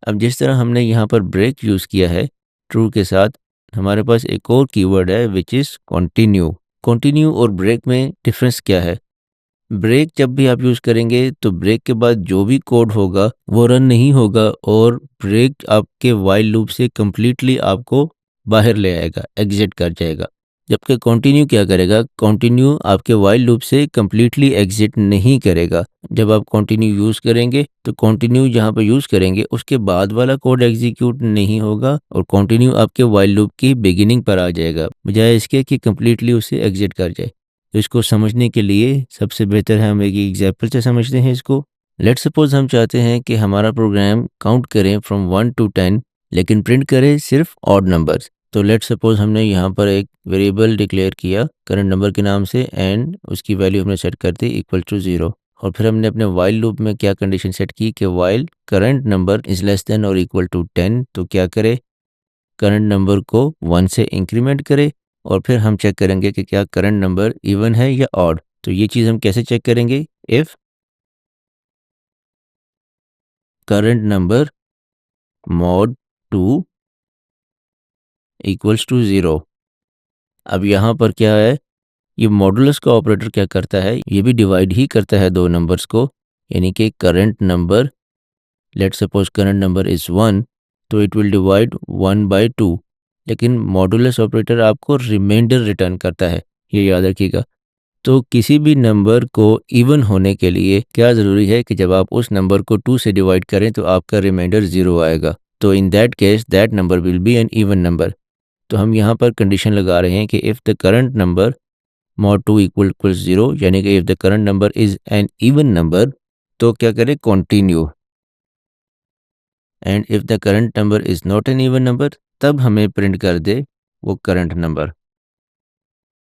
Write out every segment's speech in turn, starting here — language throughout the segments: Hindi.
अब जिस तरह हमने यहाँ पर ब्रेक यूज़ किया है ट्रू के साथ, हमारे पास एक और कीवर्ड है विच इज़ कंटिन्यू। कंटिन्यू और ब्रेक में डिफरेंस क्या है? ब्रेक जब भी आप यूज़ करेंगे तो ब्रेक के बाद जो भी कोड होगा वो रन नहीं होगा और ब्रेक आपके व्हाइल लूप से कंप्लीटली आपको बाहर ले आएगा, एग्जिट कर जाएगा। जबकि कंटिन्यू क्या करेगा? कंटिन्यू आपके व्हाइल लूप से कंप्लीटली एग्जिट नहीं करेगा। जब आप कंटिन्यू यूज़ करेंगे तो कंटिन्यू जहाँ पे यूज़ करेंगे उसके बाद वाला कोड एग्जीक्यूट नहीं होगा और कंटिन्यू आपके व्हाइल लूप की बिगिनिंग पर आ जाएगा, बजाय इसके कि कंप्लीटली उसे एग्जिट कर जाए। तो इसको समझने के लिए सबसे बेहतर है हम एक एग्जाम्पल से समझते हैं इसको। लेट्स सपोज हम चाहते हैं कि हमारा प्रोग्राम काउंट करें फ्रॉम 1 टू 10 लेकिन प्रिंट करे सिर्फ ऑड नंबर्स। तो लेट्स सपोज हमने यहाँ पर एक वेरिएबल डिक्लेयर किया करंट नंबर के नाम से एंड उसकी वैल्यू हमने सेट कर दी इक्वल टू 0 और फिर हमने अपने वाइल लूप में क्या कंडीशन सेट की कि while current number is less than और इक्वल टू 10 तो क्या करे? करंट नंबर को 1 से इंक्रीमेंट करे और फिर हम चेक करेंगे कि क्या करंट नंबर इवन है या ऑड। तो ये चीज़ हम कैसे चेक करेंगे? If current number mod 2 equals to 0। अब यहाँ पर क्या है, ये मॉडुलस का ऑपरेटर क्या करता है, ये भी डिवाइड ही करता है दो नंबर्स को, यानी कि current number, let's suppose current number is 1 तो इट विल डिवाइड 1 बाय 2। लेकिन मॉडुलस ऑपरेटर आपको रिमाइंडर रिटर्न करता है, ये याद रखिएगा। तो किसी भी नंबर को इवन होने के लिए क्या ज़रूरी है कि जब आप उस नंबर को 2 से डिवाइड करें तो आपका रिमाइंडर 0 आएगा। तो in that case that number will be an even number. तो हम यहाँ पर कंडीशन लगा रहे हैं कि if the current number mod 2 equal 0 यानी कि if the current number is an even number तो क्या करें? Continue. And if the current number is not an even number तब हमें प्रिंट कर दे वो करंट नंबर।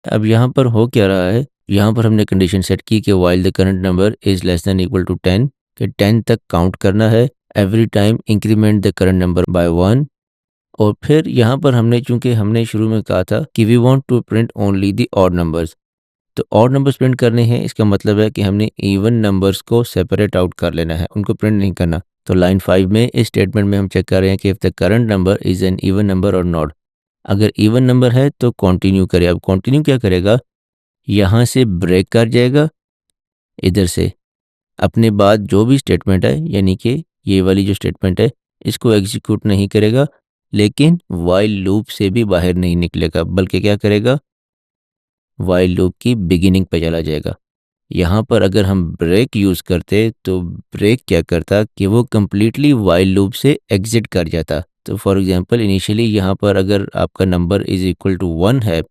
अब यहाँ पर हो क्या रहा है, यहाँ पर हमने कंडीशन सेट की कि while the current number is less than equal to 10 कि 10 तक काउंट करना है, every time increment the current number by 1। और फिर यहाँ पर हमने चूंकि हमने शुरू में कहा था कि we want to print only the odd numbers, तो ऑड नंबर्स प्रिंट करने हैं, इसका मतलब है कि हमने इवन नंबर्स को सेपरेट आउट कर लेना है, उनको प्रिंट नहीं करना। तो लाइन 5 में इस स्टेटमेंट में हम चेक कर रहे हैं कि if the current number is an even number और नॉट। अगर इवन नंबर है तो कंटिन्यू करे। अब कंटिन्यू क्या करेगा? यहाँ से ब्रेक कर जाएगा, इधर से अपने बाद जो भी स्टेटमेंट है यानी कि ये वाली जो स्टेटमेंट है इसको एग्जीक्यूट नहीं करेगा, लेकिन वाइल लूप से भी बाहर नहीं निकलेगा, बल्कि क्या करेगा? वाइल लूप की बिगिनिंग पे चला जाएगा। यहाँ पर अगर हम ब्रेक यूज़ करते तो ब्रेक क्या करता कि वो कम्प्लीटली वाइल लूप से एग्जिट कर जाता। तो फॉर एग्जांपल इनिशियली यहाँ पर अगर आपका नंबर इज़ इक्वल टू 1 है,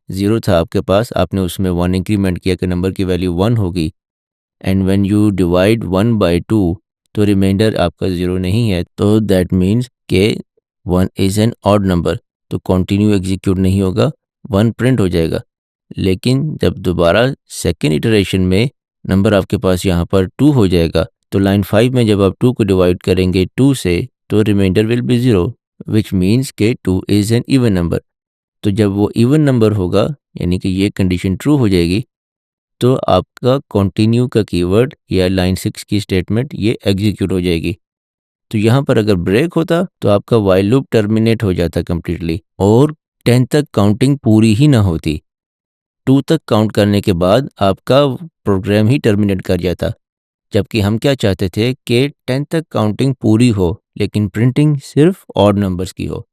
0 था आपके पास, आपने उसमें 1 इंक्रीमेंट किया कि नंबर की वैल्यू 1 होगी and when you divide 1 by 2 तो रिमाइंडर आपका 0 नहीं है, तो दैट मीन्स के 1 इज़ एन ऑड नंबर, तो कंटिन्यू एग्जीक्यूट नहीं होगा, 1 प्रिंट हो जाएगा। लेकिन जब दोबारा सेकेंड इटरेशन में नंबर आपके पास यहाँ पर 2 हो जाएगा तो लाइन 5 में जब आप 2 को डिवाइड करेंगे 2 से तो remainder will be 0 which means के 2 इज़ एन इवन नंबर। तो जब वो इवन नंबर होगा यानी कि ये कंडीशन ट्रू हो जाएगी तो आपका कंटिन्यू का कीवर्ड या लाइन 6 की स्टेटमेंट ये एग्जीक्यूट हो जाएगी। तो यहाँ पर अगर ब्रेक होता तो आपका वाइल लूप टर्मिनेट हो जाता कम्प्लीटली और 10 तक काउंटिंग पूरी ही ना होती। 2 तक काउंट करने के बाद आपका प्रोग्राम ही टर्मिनेट कर जाता। जबकि हम क्या चाहते थे कि 10 तक काउंटिंग पूरी हो लेकिन प्रिंटिंग सिर्फ ऑड नंबर्स की हो।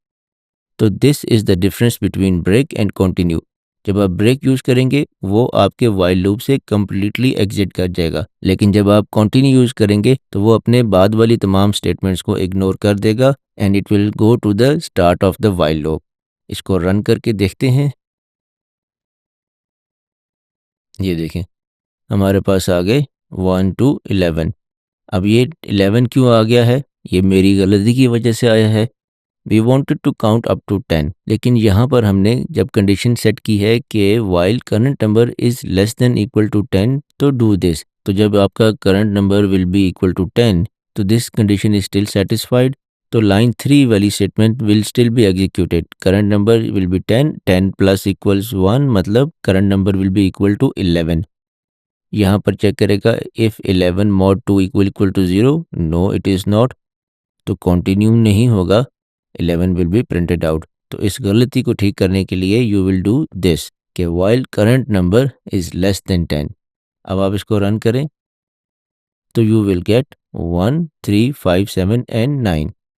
तो this is the difference between break and continue. जब आप ब्रेक यूज़ करेंगे वो आपके वाइल लूप से कम्प्लीटली एग्जिट कर जाएगा, लेकिन जब आप कंटिन्यू यूज़ करेंगे तो वो अपने बाद वाली तमाम स्टेटमेंट्स को इग्नोर कर देगा and it will go to the start of the while loop. इसको रन करके देखते हैं। ये देखें हमारे पास आ गए 1 टू 11। अब ये 11 क्यों आ गया है? ये मेरी गलती की वजह से आया है। We wanted to count up to 10, लेकिन यहाँ पर हमने जब कंडीशन सेट की है कि while current number is less than equal to 10 तो डू दिस। तो जब आपका current number will be equal to 10 तो this condition is still satisfied, तो लाइन 3 वाली statement will still be executed. Current number will be 10, 10 plus equals 1 मतलब current number will be equal to 11। यहाँ पर चेक करेगा if 11 mod 2 equal to 0, no it is not. तो कंटिन्यू नहीं होगा, 11 विल बी प्रिंटेड आउट। तो इस गलती को ठीक करने के लिए यू विल डू दिस कि while current number is less than 10। अब आप इसको रन करें तो यू विल गेट 1 3 5 7 एंड 9।